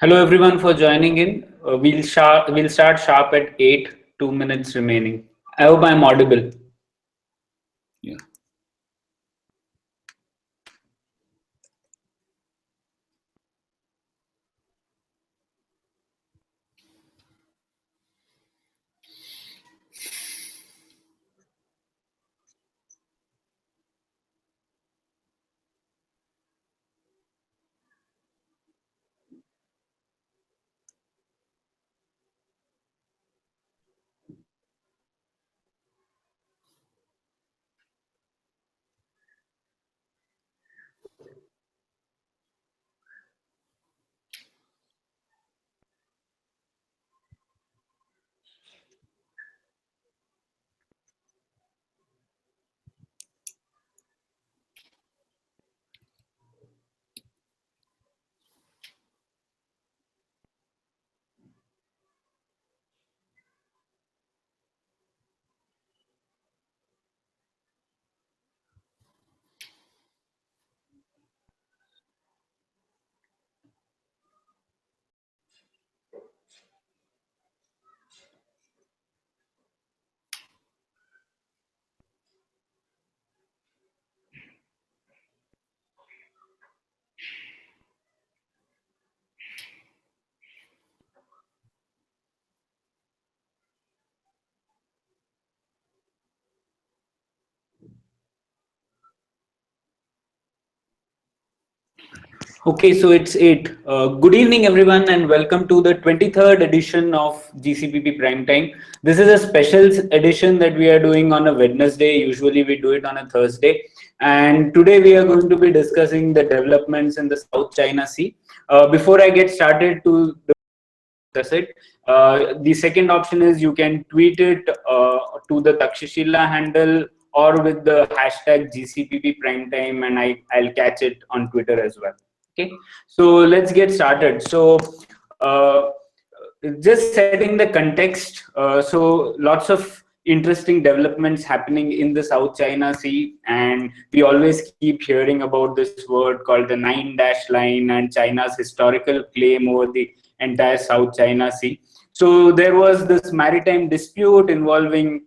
Hello everyone for joining in. We'll start sharp at 8, 2 minutes remaining. I hope I'm audible. Yeah. Okay, so it's 8. Good evening, everyone, and welcome to the 23rd edition of GCPP Prime Time. This is a special edition that we are doing on a Wednesday. Usually, we do it on a Thursday. And today, we are going to be discussing the developments in the South China Sea. Before I get started to discuss it, the second option is you can tweet it to the Takshashila handle or with the hashtag GCPP Prime Time, and I'll catch it on Twitter as well. Okay, so let's get started. So just setting the context, so lots of interesting developments happening in the South China Sea, and we always keep hearing about this word called the 9-line and China's historical claim over the entire South China Sea. So there was this maritime dispute involving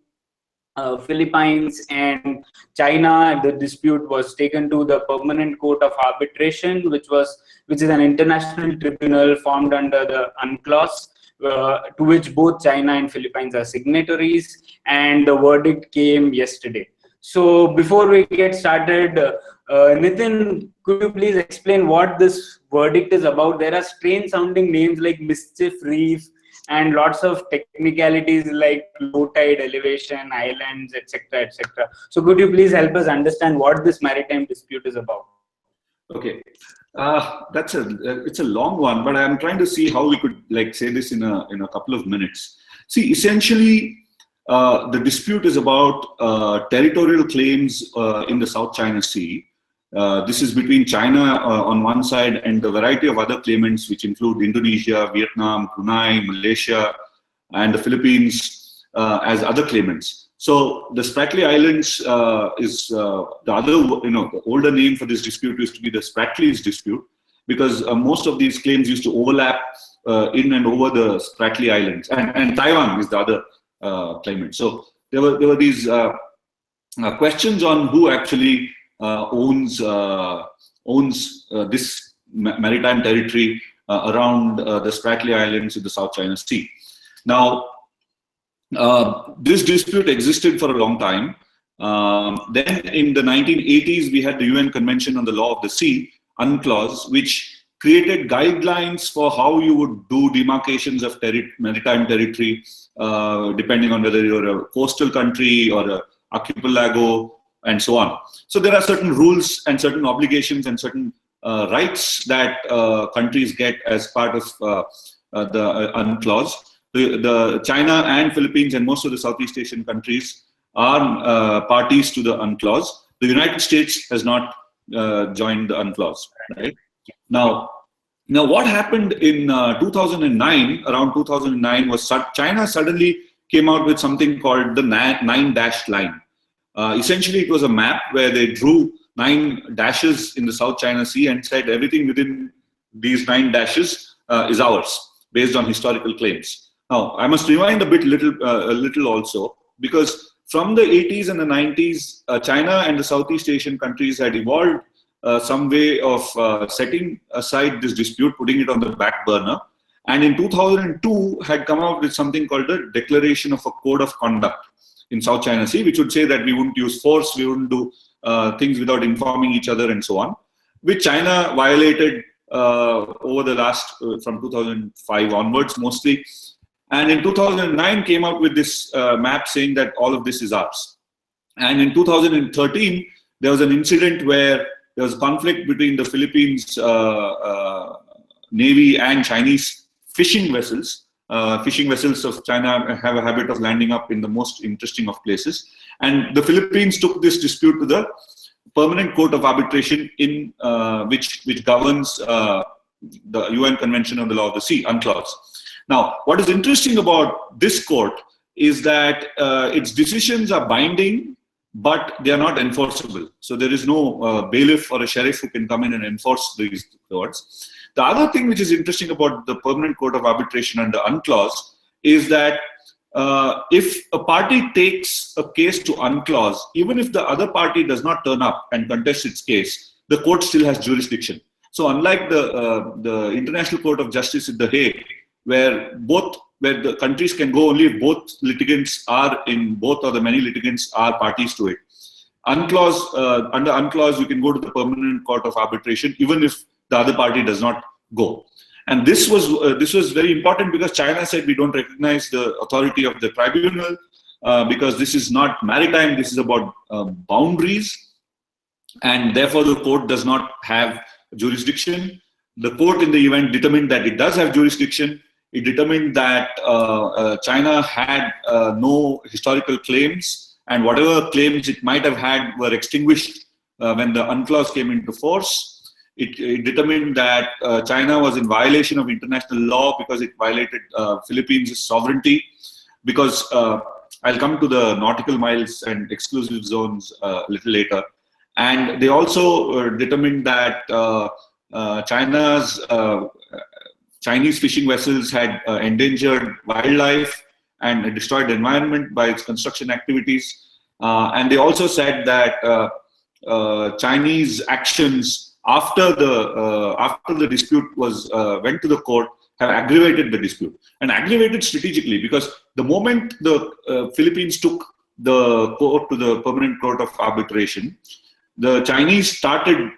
Philippines and China. The dispute was taken to the Permanent Court of Arbitration, which is an international tribunal formed under the UNCLOS, to which both China and Philippines are signatories, and the verdict came yesterday. So before we get started, Nitin, could you please explain what this verdict is about? There are strange sounding names like Mischief Reef and lots of technicalities like low tide, elevation, islands, etc., etc. So could you please help us understand what this maritime dispute is about? Okay, it's a long one, but I'm trying to see how we could say this in a couple of minutes. See, essentially, the dispute is about territorial claims in the South China Sea. This is between China on one side and a variety of other claimants, which include Indonesia, Vietnam, Brunei, Malaysia, and the Philippines as other claimants. So the Spratly Islands is the other, the older name for this dispute used to be the Spratlys dispute. because most of these claims used to overlap in and over the Spratly Islands, and Taiwan is the other claimant. So there were these questions on who actually owns this maritime territory around the Spratly Islands in the South China Sea. Now, this dispute existed for a long time. Then in the 1980s, we had the UN Convention on the Law of the Sea, UNCLOS, which created guidelines for how you would do demarcations of maritime territory, depending on whether you're a coastal country or an archipelago, and so on. So there are certain rules and certain obligations and certain rights that countries get as part of the UNCLOS. The China and Philippines and most of the Southeast Asian countries are parties to the UNCLOS. The United States has not joined the UNCLOS. Right? Now, what happened in 2009, around 2009, was China suddenly came out with something called the 9-dash line. Essentially, it was a map where they drew 9 dashes in the South China Sea and said everything within these 9 dashes is ours, based on historical claims. Now, I must rewind a little also, because from the 80s and the 90s, China and the Southeast Asian countries had evolved some way of setting aside this dispute, putting it on the back burner, and in 2002 had come out with something called the Declaration of a Code of Conduct in South China Sea, which would say that we wouldn't use force, we wouldn't do things without informing each other and so on, which China violated over the last, from 2005 onwards mostly. And in 2009 came out with this map saying that all of this is ours. And in 2013, there was an incident where there was a conflict between the Philippines Navy and Chinese fishing vessels. Fishing vessels of China have a habit of landing up in the most interesting of places. And the Philippines took this dispute to the Permanent Court of Arbitration, in which governs the UN Convention on the Law of the Sea, UNCLOS. Now, what is interesting about this court is that its decisions are binding, but they are not enforceable. So there is no bailiff or a sheriff who can come in and enforce these laws. The other thing which is interesting about the Permanent Court of Arbitration under UNCLOS is that if a party takes a case to UNCLOS, even if the other party does not turn up and contest its case, the court still has jurisdiction. So unlike the International Court of Justice in The Hague, where the countries can go only if both litigants are in, both or the many litigants are parties to it. UNCLOS, under UNCLOS, you can go to the Permanent Court of Arbitration even if the other party does not go. And this was very important because China said we don't recognize the authority of the tribunal because this is not maritime, this is about boundaries, and therefore the court does not have jurisdiction. The court in the event determined that it does have jurisdiction. It determined that China had no historical claims, and whatever claims it might have had were extinguished when the UNCLOS came into force. It determined that China was in violation of international law because it violated Philippines' sovereignty. Because I'll come to the nautical miles and exclusive zones a little later. And they also determined that Chinese fishing vessels had endangered wildlife and destroyed the environment by its construction activities. And they also said that Chinese actions after the dispute went to the court have aggravated the dispute, and aggravated strategically, because the moment the Philippines took the court to the Permanent Court of Arbitration, the Chinese started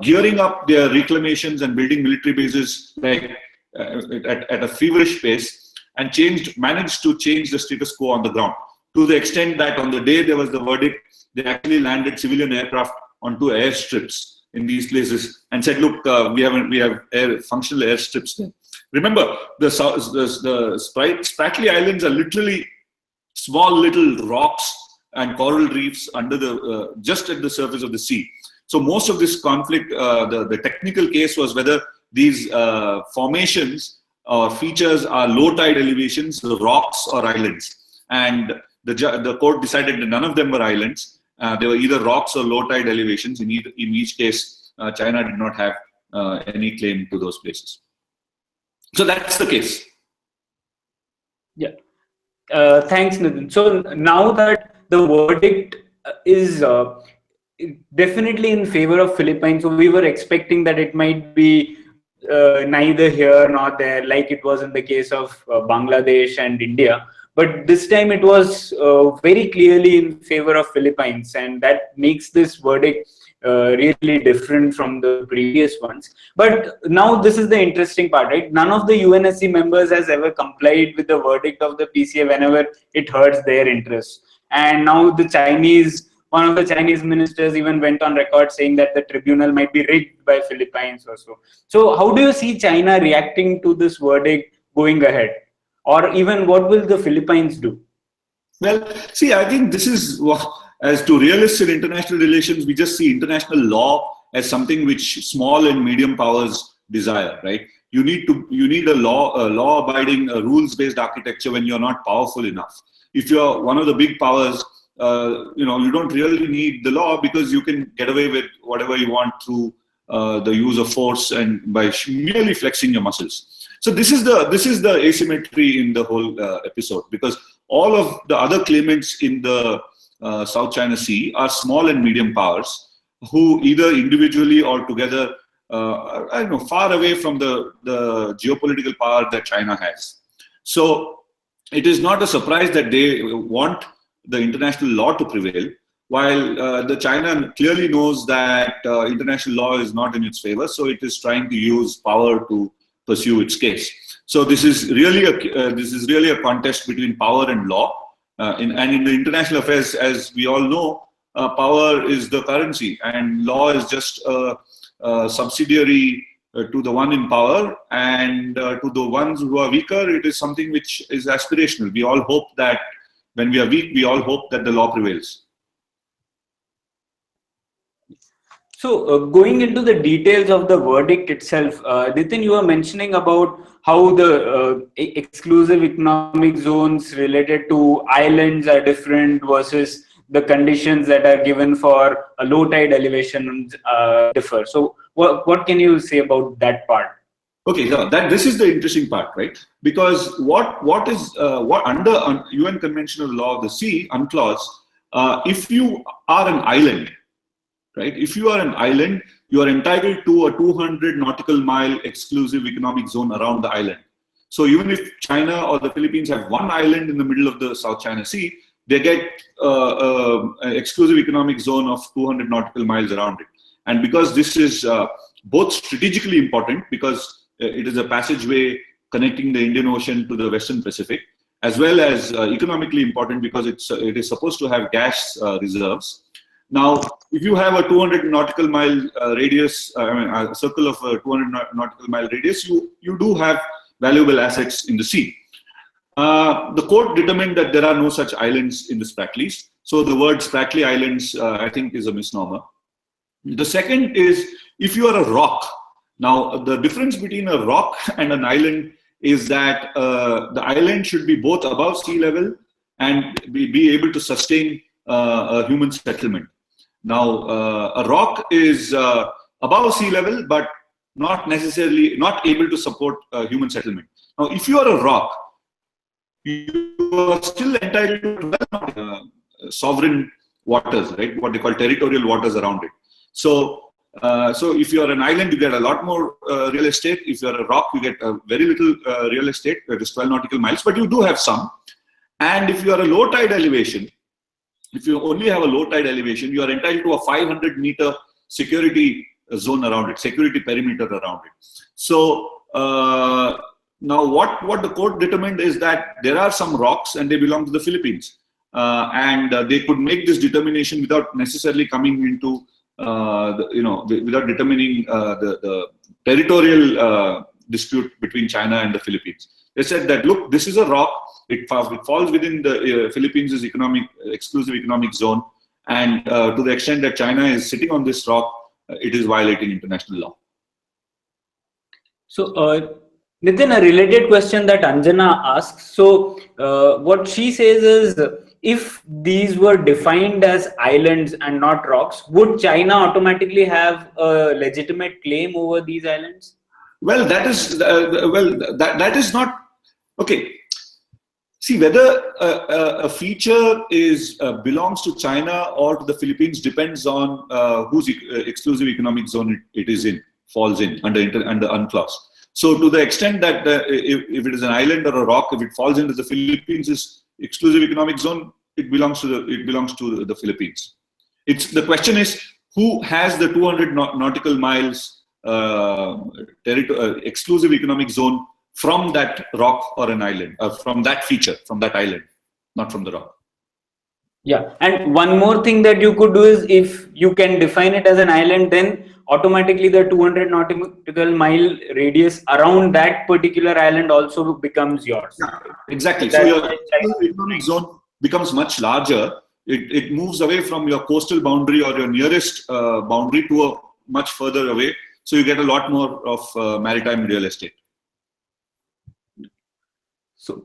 gearing up their reclamations and building military bases like at a feverish pace, and managed to change the status quo on the ground, to the extent that on the day there was the verdict, they actually landed civilian aircraft onto airstrips in these places and said, look, we have functional airstrips there. Remember, the Spratly Islands are literally small little rocks and coral reefs under the just at the surface of the sea. So most of this conflict, the technical case was whether these formations or features are low tide elevations, rocks or islands. And the court decided that none of them were islands. They were either rocks or low tide elevations. In each case, China did not have any claim to those places. So that's the case. Yeah. Thanks, Nitin. So now that the verdict is definitely in favor of Philippines, so we were expecting that it might be neither here nor there, like it was in the case of Bangladesh and India. But this time it was very clearly in favor of Philippines, and that makes this verdict really different from the previous ones. But now this is the interesting part, right? None of the UNSC members has ever complied with the verdict of the PCA whenever it hurts their interests. And now one of the Chinese ministers even went on record saying that the tribunal might be rigged by Philippines or so. So how do you see China reacting to this verdict going ahead? Or even what will the Philippines do? Well, see, I think this is as to realists in international relations, we just see international law as something which small and medium powers desire, right? You need a law-abiding, rules-based architecture when you're not powerful enough. If you're one of the big powers, you don't really need the law because you can get away with whatever you want through the use of force and by merely flexing your muscles. So this is the asymmetry in the whole episode, because all of the other claimants in the South China Sea are small and medium powers who either individually or together far away from the geopolitical power that China has. So it is not a surprise that they want the international law to prevail, while the China clearly knows that international law is not in its favor, so it is trying to use power to pursue its case. So this is really a contest between power and law. And in the international affairs, as we all know, power is the currency, and law is just a subsidiary to the one in power, and to the ones who are weaker, it is something which is aspirational. We all hope that when we are weak, we all hope that the law prevails. So going into the details of the verdict itself, Nitin, you were mentioning about how the exclusive economic zones related to islands are different versus the conditions that are given for a low tide elevation differ. So what can you say about that part? Okay, so this is the interesting part, right? Because what under UN Convention on the Law of the Sea, UNCLOS, if you are an island, right? If you are an island, you are entitled to a 200 nautical mile exclusive economic zone around the island. So even if China or the Philippines have one island in the middle of the South China Sea, they get an exclusive economic zone of 200 nautical miles around it. And because this is both strategically important, because it is a passageway connecting the Indian Ocean to the Western Pacific, as well as economically important because it is supposed to have gas reserves. Now, if you have a 200 nautical mile radius, a circle of a 200 nautical mile radius, you do have valuable assets in the sea. The court determined that there are no such islands in the Spratlys. So the word Spratly Islands, I think, is a misnomer. The second is if you are a rock. Now, the difference between a rock and an island is that the island should be both above sea level and be able to sustain a human settlement. Now, a rock is above sea level, but not necessarily not able to support human settlement. Now, if you are a rock, you are still entitled to sovereign waters, right? What they call territorial waters around it. So if you are an island, you get a lot more real estate. If you are a rock, you get very little real estate. That is 12 nautical miles, but you do have some. And if you are a low tide elevation, if you only have a low tide elevation, you are entitled to a 500-meter security zone around it, security perimeter around it. So now what the court determined is that there are some rocks and they belong to the Philippines. And they could make this determination without necessarily coming into, without determining the territorial dispute between China and the Philippines. They said that, look, this is a rock. It falls within the Philippines' exclusive economic zone, and to the extent that China is sitting on this rock, it is violating international law. So, Nitin, a related question that Anjana asks. So, what she says is, if these were defined as islands and not rocks, would China automatically have a legitimate claim over these islands? Well, that is not okay. See, whether a feature belongs to China or to the Philippines depends on whose exclusive economic zone it is in, falls in under UNCLOS. So, to the extent that if it is an island or a rock, if it falls into the Philippines' exclusive economic zone, it belongs to the Philippines. The question is who has the 200 nautical miles exclusive economic zone from that rock or an island, from that feature, from that island, not from the rock. Yeah, and one more thing that you could do is, if you can define it as an island, then automatically the 200 nautical mile radius around that particular island also becomes yours. Yeah, exactly. So your economic zone becomes much larger. It moves away from your coastal boundary or your nearest boundary to a much further away. So you get a lot more of maritime real estate. So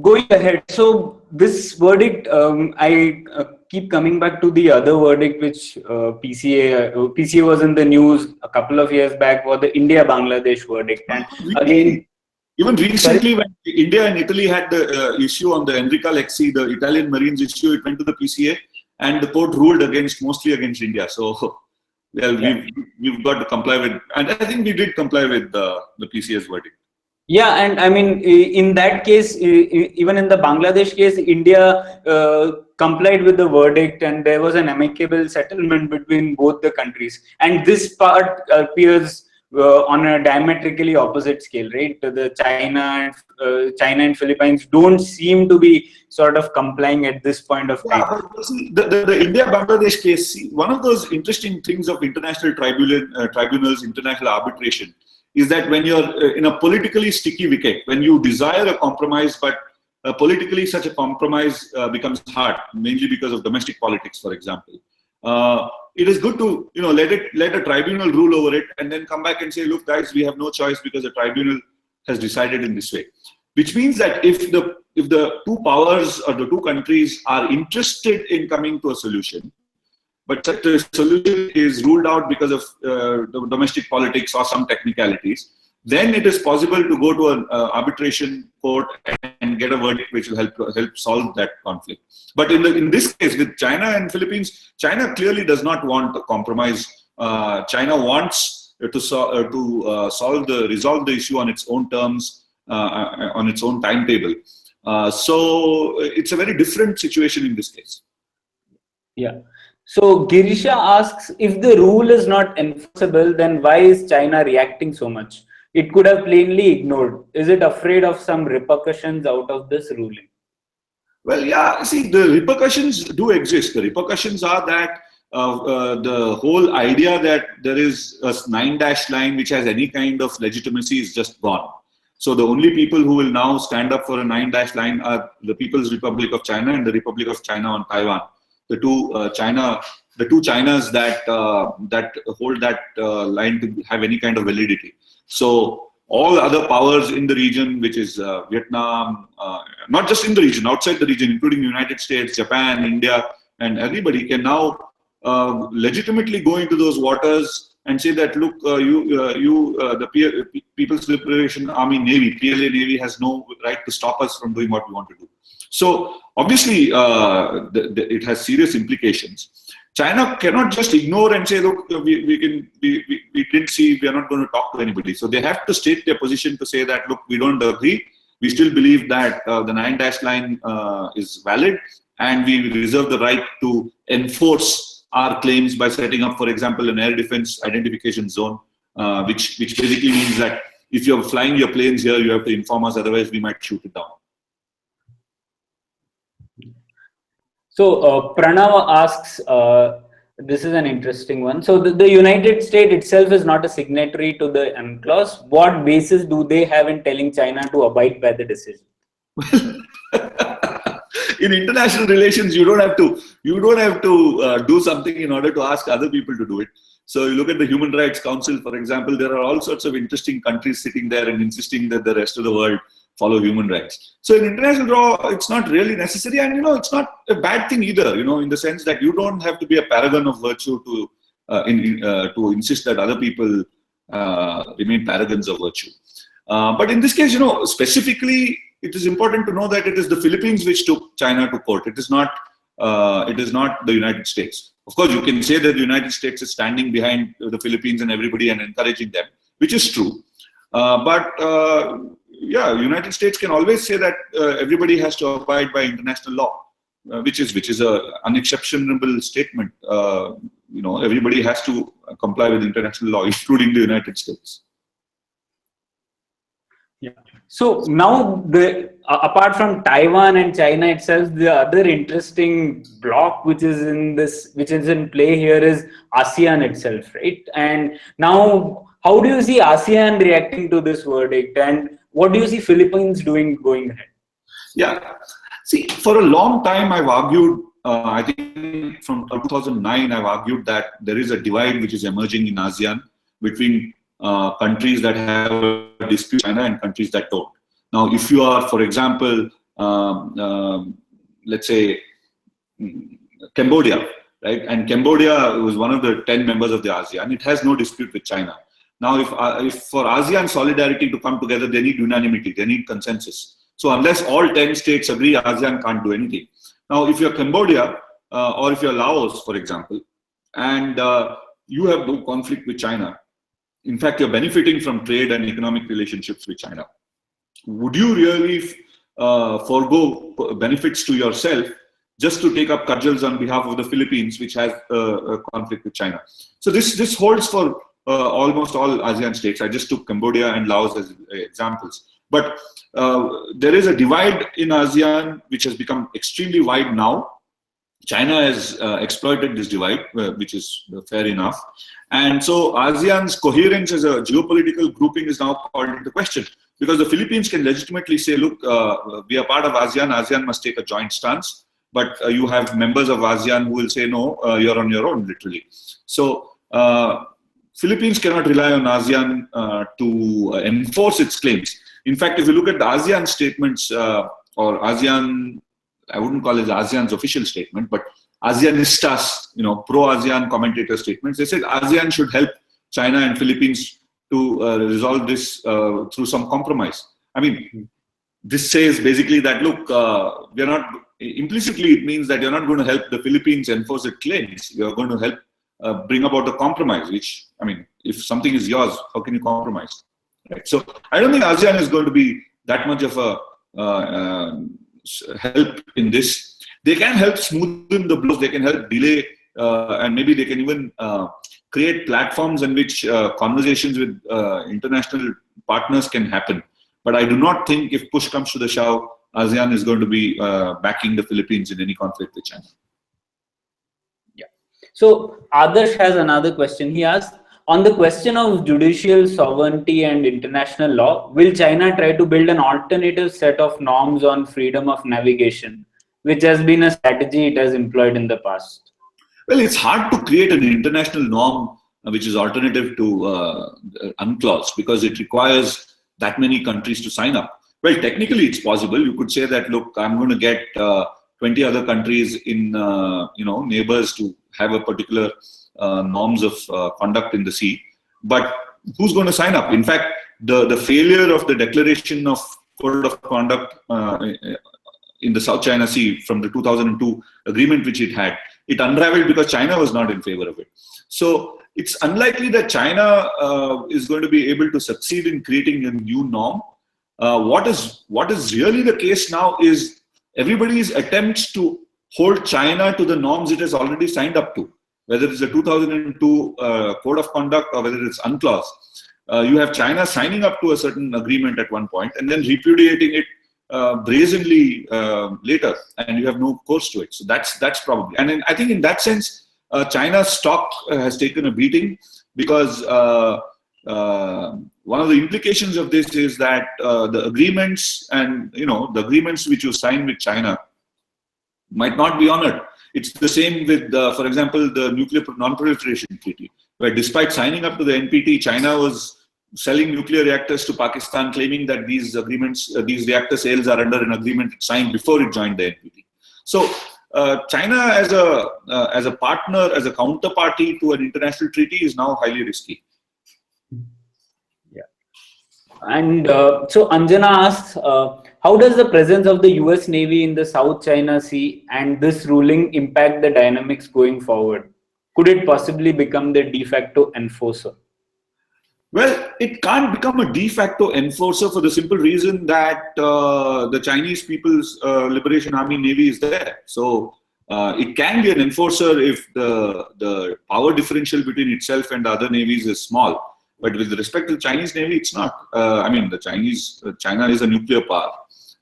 going ahead, so this verdict, I keep coming back to the other verdict, which PCA was in the news a couple of years back, for the India-Bangladesh verdict. And again, even recently, when India and Italy had the issue on the Enrica Lexi, the Italian Marines issue, it went to the PCA, and the court ruled mostly against India. So, well, we've got to comply with, and I think we did comply with the PCA's verdict. Yeah, and I mean, in that case, even in the Bangladesh case, India complied with the verdict, and there was an amicable settlement between both the countries. And this part appears on a diametrically opposite scale, right? The China and Philippines don't seem to be sort of complying at this point of time. Yeah, but see, the India-Bangladesh case, see, one of those interesting things of international tribunals, international arbitration, is that when you're in a politically sticky wicket, when you desire a compromise, but politically such a compromise becomes hard, mainly because of domestic politics, for example. It is good to let a tribunal rule over it, and then come back and say, look, guys, we have no choice because the tribunal has decided in this way. Which means that if the two powers or the two countries are interested in coming to a solution, but the solution is ruled out because of the domestic politics or some technicalities, then it is possible to go to an arbitration court and get a verdict which will help solve that conflict. But in this case, with China and Philippines, China clearly does not want a compromise. China wants to resolve the issue on its own terms, on its own timetable. So it's a very different situation in this case. Yeah. So Girisha asks, if the rule is not enforceable, then why is China reacting so much? It could have plainly ignored. Is it afraid of some repercussions out of this ruling? Well, yeah, see, the repercussions do exist. The repercussions are that the whole idea that there is a 9-dash line which has any kind of legitimacy is just gone. So the only people who will now stand up for a 9-dash line are the People's Republic of China and the Republic of China on Taiwan. The two Chinas that hold that line to have any kind of validity. So all other powers in the region, which is Vietnam, not just in the region, outside the region, including the United States, Japan, India, and everybody can now legitimately go into those waters and say that, look, the People's Liberation Army Navy, PLA Navy, has no right to stop us from doing what we want to do. So obviously, it has serious implications. China cannot just ignore and say, look, we didn't see, we are not going to talk to anybody. So they have to state their position to say that, look, we don't agree. We still believe that the 9-dash line is valid, and we reserve the right to enforce our claims by setting up, for example, an air defense identification zone, which basically means that if you're flying your planes here, you have to inform us, otherwise we might shoot it down. So Pranav asks, this is an interesting one. So the United States itself is not a signatory to the UNCLOS. What basis do they have in telling China to abide by the decision? In international relations, you don't have to do something in order to ask other people to do it. So you look at the Human Rights Council, for example, there are all sorts of interesting countries sitting there and insisting that the rest of the world follow human rights. So in international law, it's not really necessary, and it's not a bad thing either. In the sense that you don't have to be a paragon of virtue to insist that other people remain paragons of virtue. But in this case, specifically, it is important to know that it is the Philippines which took China to court. It is not the United States. Of course, you can say that the United States is standing behind the Philippines and everybody and encouraging them, which is true. But United States can always say that everybody has to abide by international law, which is a unexceptionable statement. Everybody has to comply with international law, including the United States. Yeah. So now, apart from Taiwan and China itself, the other interesting block which is in play here is ASEAN itself, right? And now, how do you see ASEAN reacting to this verdict, and what do you see Philippines doing going ahead? Yeah. See, for a long time, I've argued. I think from 2009, I've argued that there is a divide which is emerging in ASEAN between countries that have a dispute with China and countries that don't. Now, if you are, for example, let's say Cambodia, right? And Cambodia was one of the 10 members of the ASEAN. It has no dispute with China. Now, if for ASEAN solidarity to come together, they need unanimity, they need consensus. So unless all 10 states agree, ASEAN can't do anything. Now, if you're Cambodia or if you're Laos, for example, and you have no conflict with China, in fact, you're benefiting from trade and economic relationships with China, would you really forego benefits to yourself just to take up cudgels on behalf of the Philippines, which has a conflict with China? So this holds for almost all ASEAN states. I just took Cambodia and Laos as examples. But there is a divide in ASEAN which has become extremely wide now. China has exploited this divide, which is fair enough. And so ASEAN's coherence as a geopolitical grouping is now called into question, because the Philippines can legitimately say, look, we are part of ASEAN, ASEAN must take a joint stance. But you have members of ASEAN who will say, no, you're on your own, literally. So Philippines cannot rely on ASEAN to enforce its claims. In fact, if you look at the ASEAN statements or ASEAN, I wouldn't call it ASEAN's official statement, but ASEAnistas, pro-ASEAN commentator statements, they said ASEAN should help China and Philippines to resolve this through some compromise. I mean, this says basically that, look, we're not, implicitly it means that you're not going to help the Philippines enforce its claims. You're going to help bring about a compromise, which, I mean, if something is yours, how can you compromise? Right? So I don't think ASEAN is going to be that much of a help in this. They can help smoothen the blows, they can help delay, and maybe they can even create platforms in which conversations with international partners can happen. But I do not think if push comes to the shove, ASEAN is going to be backing the Philippines in any conflict with China. Yeah. So Adarsh has another question. He asked, on the question of judicial sovereignty and international law, will China try to build an alternative set of norms on freedom of navigation, which has been a strategy it has employed in the past? Well, it's hard to create an international norm which is alternative to UNCLOS, because it requires that many countries to sign up. Well, technically it's possible. You could say that, look, I'm going to get 20 other countries in, neighbors to have a particular norms of conduct in the sea. But who's going to sign up? In fact, the failure of the declaration of code of conduct in the South China Sea from the 2002 agreement which it had, it unraveled because China was not in favor of it. So it's unlikely that China is going to be able to succeed in creating a new norm. What is really the case now is everybody's attempts to hold China to the norms it has already signed up to, whether it's the 2002 Code of Conduct or whether it's UNCLOS. You have China signing up to a certain agreement at one point and then repudiating it brazenly later, and you have no course to it. So that's probably, and I think in that sense, China's stock has taken a beating, because one of the implications of this is that the agreements and the agreements which you sign with China might not be honored. It's the same with, for example, the Nuclear Non-Proliferation Treaty, where despite signing up to the NPT, China was selling nuclear reactors to Pakistan, claiming that these agreements, these reactor sales are under an agreement signed before it joined the NPT. So China as a partner, as a counterparty to an international treaty is now highly risky. Yeah. And so Anjana asks, how does the presence of the US Navy in the South China Sea and this ruling impact the dynamics going forward? Could it possibly become the de facto enforcer? Well, it can't become a de facto enforcer for the simple reason that the Chinese People's Liberation Army Navy is there. So it can be an enforcer if the power differential between itself and the other navies is small. But with respect to the Chinese Navy, it's not. I mean, China is a nuclear power,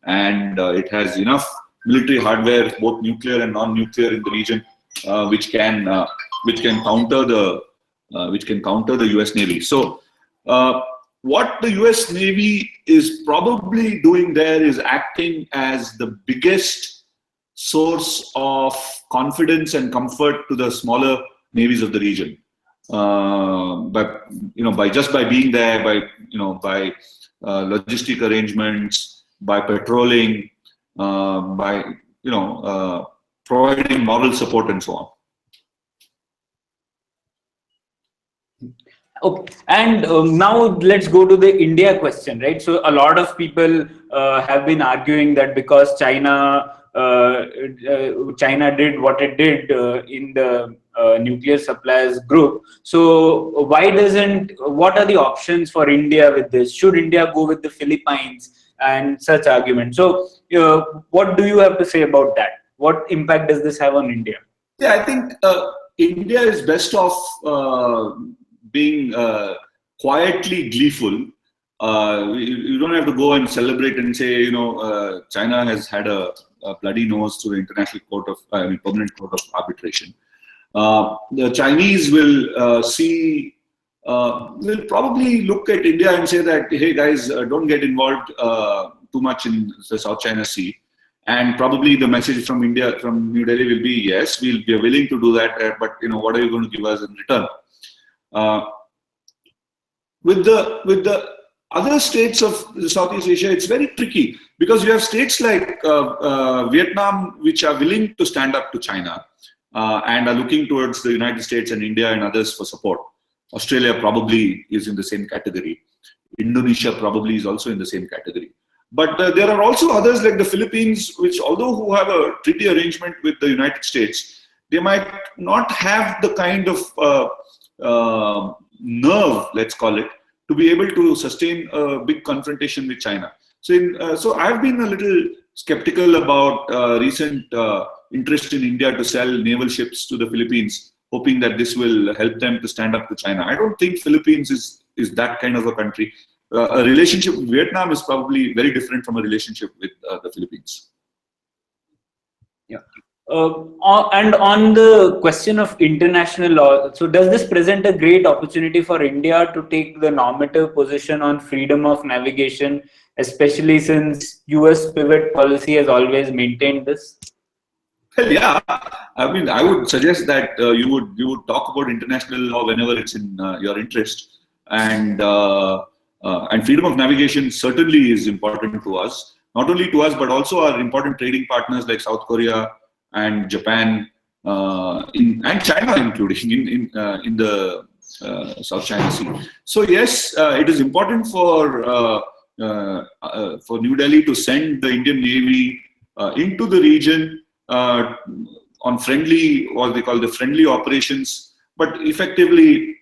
and it has enough military hardware, both nuclear and non-nuclear, in the region, which can counter the US Navy. So what the US Navy is probably doing there is acting as the biggest source of confidence and comfort to the smaller navies of the region. But by being there, by logistic arrangements, by patrolling, by providing moral support and so on. Okay, and now let's go to the India question, right? So a lot of people have been arguing that because China did what it did in the nuclear suppliers group, so what are the options for India with this? Should India go with the Philippines and such arguments? So what do you have to say about that? What impact does this have on India? Yeah, I think India is best off being quietly gleeful. You don't have to go and celebrate and say, China has had a bloody nose to the International Court of, Permanent Court of Arbitration. The Chinese will will probably look at India and say that, hey guys, don't get involved too much in the South China Sea. And probably the message from India, from New Delhi, will be, yes, we are willing to do that, but what are you going to give us in return? With the other states of Southeast Asia, it's very tricky because you have states like Vietnam, which are willing to stand up to China and are looking towards the United States and India and others for support. Australia probably is in the same category. Indonesia probably is also in the same category. But there are also others like the Philippines, which although who have a treaty arrangement with the United States, they might not have the kind of nerve, let's call it, to be able to sustain a big confrontation with China. So I've been a little skeptical about recent interest in India to sell naval ships to the Philippines, hoping that this will help them to stand up to China. I don't think Philippines is that kind of a country. A relationship with Vietnam is probably very different from a relationship with the Philippines. Yeah. And on the question of international law, so does this present a great opportunity for India to take the normative position on freedom of navigation, especially since US pivot policy has always maintained this? Well, yeah. I mean, I would suggest that you would talk about international law whenever it's in your interest, and freedom of navigation certainly is important to us. Not only to us, but also our important trading partners like South Korea and Japan, and China, including in the South China Sea. So yes, it is important for New Delhi to send the Indian Navy into the region on friendly, what they call the friendly operations, but effectively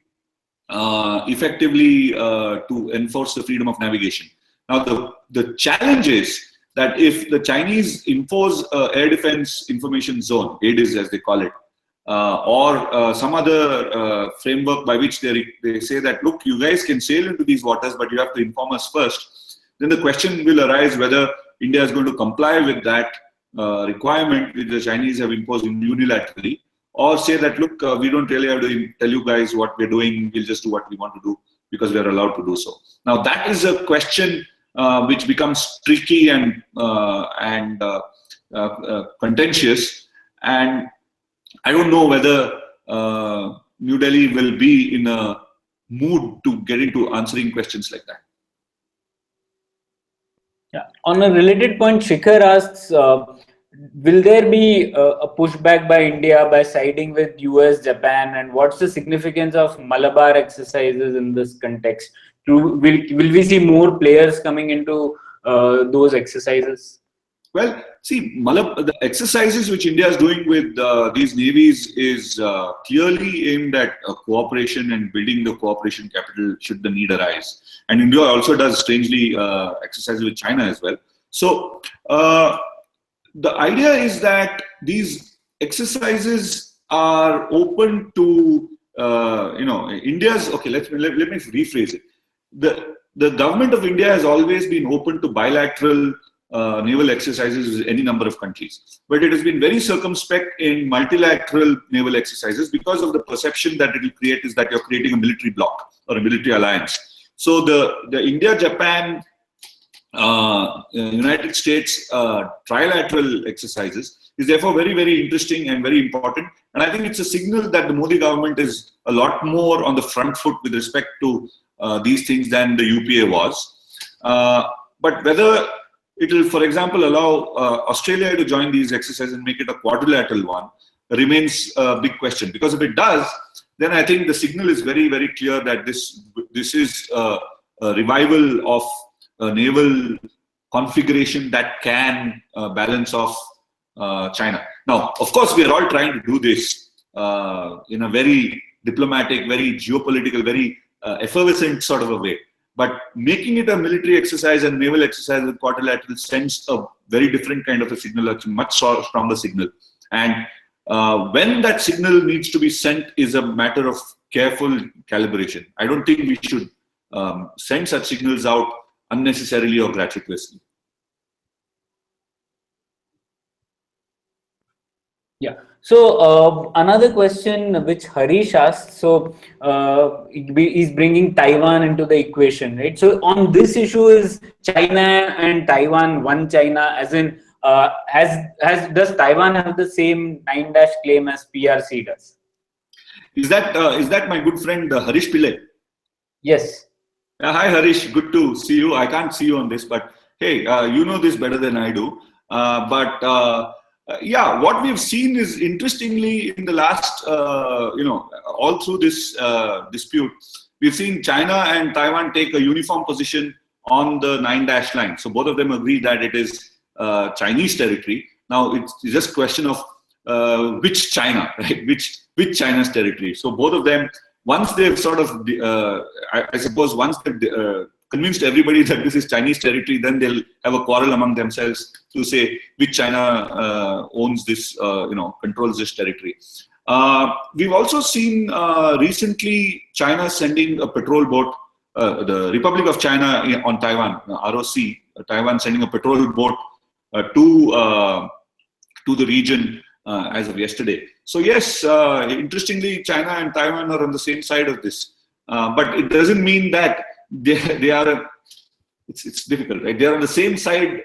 to enforce the freedom of navigation. Now the challenge is that if the Chinese impose air defense information zone, ADIZ as they call it, or some other framework by which they say that, look, you guys can sail into these waters, but you have to inform us first, then the question will arise whether India is going to comply with that requirement which the Chinese have imposed unilaterally, or say that, look, we don't really have to tell you guys what we're doing, we'll just do what we want to do because we're allowed to do so. Now that is a question which becomes tricky and contentious, and I don't know whether New Delhi will be in a mood to get into answering questions like that. Yeah. On a related point, Shikhar asks, will there be a pushback by India by siding with US, Japan, and what's the significance of Malabar exercises in this context? Will we see more players coming into those exercises? Well, see, the exercises which India is doing with these navies is clearly aimed at cooperation and building the cooperation capital should the need arise. And India also does, strangely, exercises with China as well. So the idea is that these exercises are open to, India's, okay, let me rephrase it. The government of India has always been open to bilateral naval exercises with any number of countries. But it has been very circumspect in multilateral naval exercises because of the perception that it will create is that you're creating a military bloc or a military alliance. So the India-Japan, United States trilateral exercises is therefore very, very interesting and very important. And I think it's a signal that the Modi government is a lot more on the front foot with respect to these things than the UPA was. But whether it will, for example, allow Australia to join these exercises and make it a quadrilateral one remains a big question. Because if it does, then I think the signal is very, very clear that this is a revival of a naval configuration that can balance off China. Now, of course, we are all trying to do this in a very diplomatic, very geopolitical, very effervescent sort of a way. But making it a military exercise and naval exercise with quadrilateral sends a very different kind of a signal, a much stronger signal. And when that signal needs to be sent is a matter of careful calibration. I don't think we should send such signals out unnecessarily or gratuitously. Yeah. So another question which Harish asked, so he's bringing Taiwan into the equation, right? So on this issue, is China and Taiwan one China, as in does Taiwan have the same 9- claim as PRC does? Is that my good friend Harish Pillai? Yes. Hi Harish, good to see you. I can't see you on this, but hey, you know this better than I do. Yeah, what we've seen is, interestingly, in the last, all through this dispute, we've seen China and Taiwan take a uniform position on the 9- line. So both of them agree that it is Chinese territory. Now it's just a question of which China, right? Which China's territory. So both of them, once they've sort of, I suppose, once they've convinced everybody that this is Chinese territory, then they'll have a quarrel among themselves to say which China owns this, controls this territory. We've also seen recently China sending a patrol boat, the Republic of China on Taiwan, ROC, Taiwan sending a patrol boat to the region as of yesterday. So yes, interestingly, China and Taiwan are on the same side of this, but it doesn't mean that they are. It's difficult, right? They are on the same side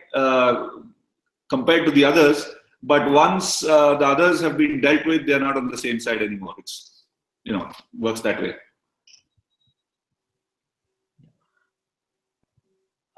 compared to the others, but once the others have been dealt with, they are not on the same side anymore. It's works that way.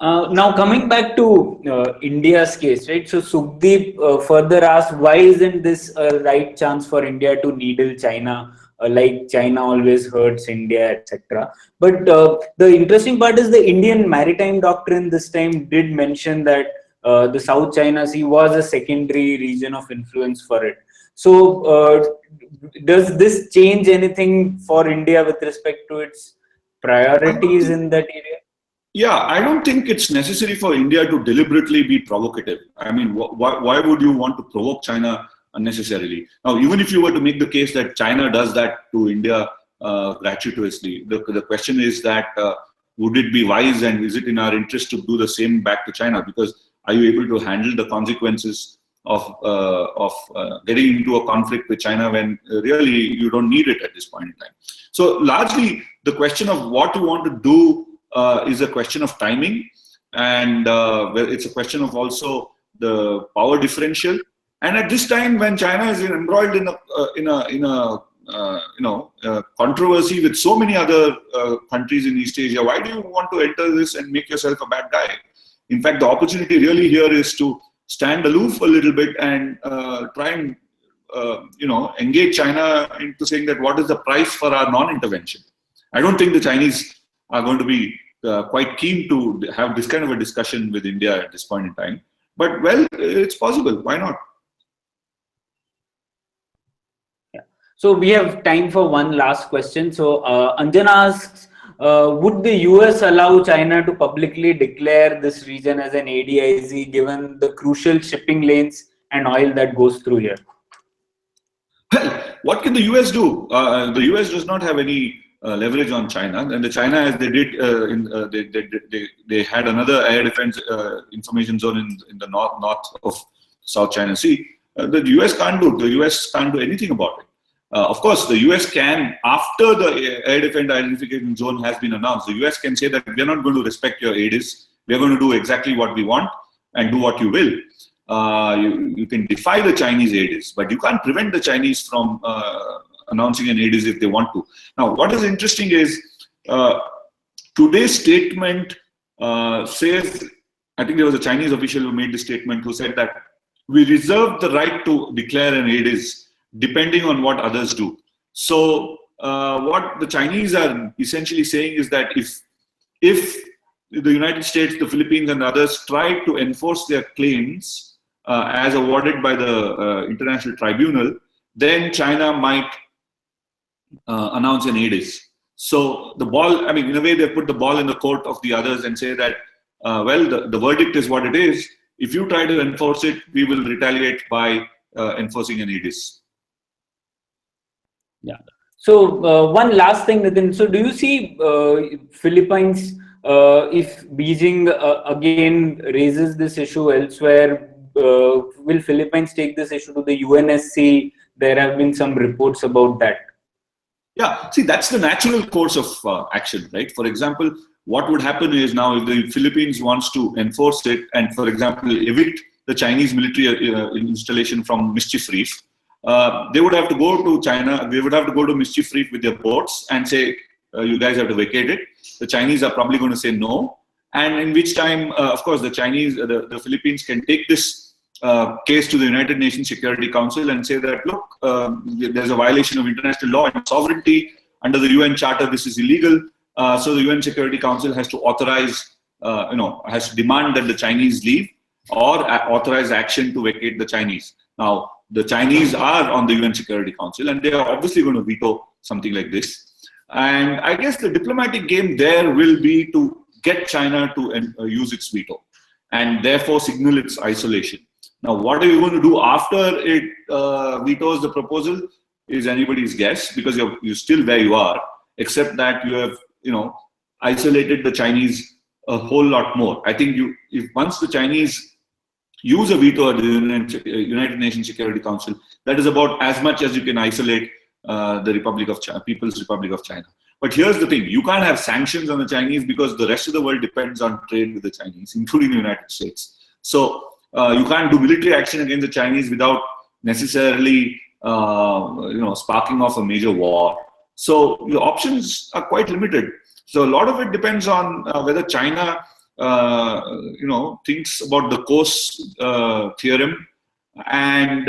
Now coming back to India's case, right? So Sukhdeep further asked, why isn't this a right chance for India to needle China, like China always hurts India, etc. But the interesting part is the Indian maritime doctrine this time did mention that the South China Sea was a secondary region of influence for it. So does this change anything for India with respect to its priorities in that area? Yeah, I don't think it's necessary for India to deliberately be provocative. I mean, why would you want to provoke China unnecessarily? Now, even if you were to make the case that China does that to India gratuitously, the question is that would it be wise and is it in our interest to do the same back to China? Because are you able to handle the consequences of getting into a conflict with China when really you don't need it at this point in time? So largely, the question of what you want to do is a question of timing, and it's a question of also the power differential. And at this time, when China is embroiled in a controversy with so many other countries in East Asia. Why do you want to enter this and make yourself a bad guy? In fact, the opportunity really here is to stand aloof a little bit and try and engage China into saying that what is the price for our non-intervention. I don't think the Chinese are going to be quite keen to have this kind of a discussion with India at this point in time. But well, it's possible. Why not? Yeah. So we have time for one last question. So Anjana asks, would the US allow China to publicly declare this region as an ADIZ given the crucial shipping lanes and oil that goes through here? Well, what can the US do? The US does not have any leverage on China, and the China, as they did, they had another air defense information zone in the north of South China Sea. The US can't do. The US can't do anything about it. Of course, the US can, after the air defense identification zone has been announced, the US can say that we're not going to respect your ADIZ. We're going to do exactly what we want and do what you will. You can defy the Chinese ADIZ, but you can't prevent the Chinese from announcing an ADIZ if they want to. Now, what is interesting is today's statement says, I think there was a Chinese official who made the statement who said that we reserve the right to declare an ADIZ depending on what others do. So what the Chinese are essentially saying is that if the United States, the Philippines and others try to enforce their claims as awarded by the International Tribunal, then China might announce an ADIZ. So the ball, I mean, in a way, they put the ball in the court of the others and say that, well, the verdict is what it is. If you try to enforce it, we will retaliate by enforcing an ADIZ. Yeah. So one last thing, Nitin. So do you see Philippines, if Beijing again raises this issue elsewhere, will Philippines take this issue to the UNSC? There have been some reports about that. Yeah, see, that's the natural course of action, right? For example, what would happen is now if the Philippines wants to enforce it and, for example, evict the Chinese military installation from Mischief Reef, they would have to go to China, they would have to go to Mischief Reef with their boats and say, you guys have to vacate it. The Chinese are probably going to say no. And in which time, of course, the Chinese, the Philippines can take this case to the United Nations Security Council and say that, look, there's a violation of international law and sovereignty. Under the UN Charter, this is illegal. So the UN Security Council has to authorize, has to demand that the Chinese leave or authorize action to vacate the Chinese. Now, the Chinese are on the UN Security Council and they are obviously going to veto something like this. And I guess the diplomatic game there will be to get China to use its veto and therefore signal its isolation. Now, what are you going to do after it vetoes the proposal is anybody's guess, because you're still where you are, except that you have, isolated the Chinese a whole lot more. I think if once the Chinese use a veto at the United Nations Security Council, that is about as much as you can isolate the Republic of China, People's Republic of China. But here's the thing, you can't have sanctions on the Chinese because the rest of the world depends on trade with the Chinese, including the United States. So you can't do military action against the Chinese without necessarily sparking off a major war. So the options are quite limited. So a lot of it depends on whether China thinks about the cost theorem and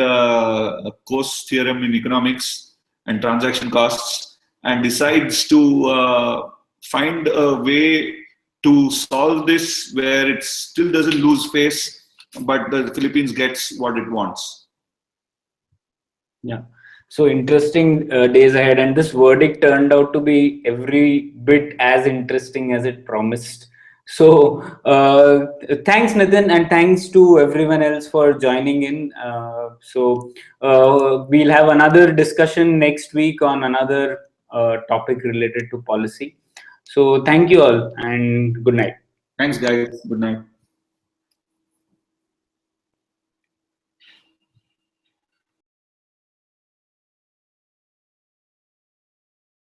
cost theorem in economics and transaction costs, and decides to find a way to solve this where it still doesn't lose face, but the Philippines gets what it wants. Yeah. So interesting days ahead, and this verdict turned out to be every bit as interesting as it promised. So thanks, Nitin, and thanks to everyone else for joining in. We'll have another discussion next week on another topic related to policy. So thank you all and good night. Thanks, guys. Good night.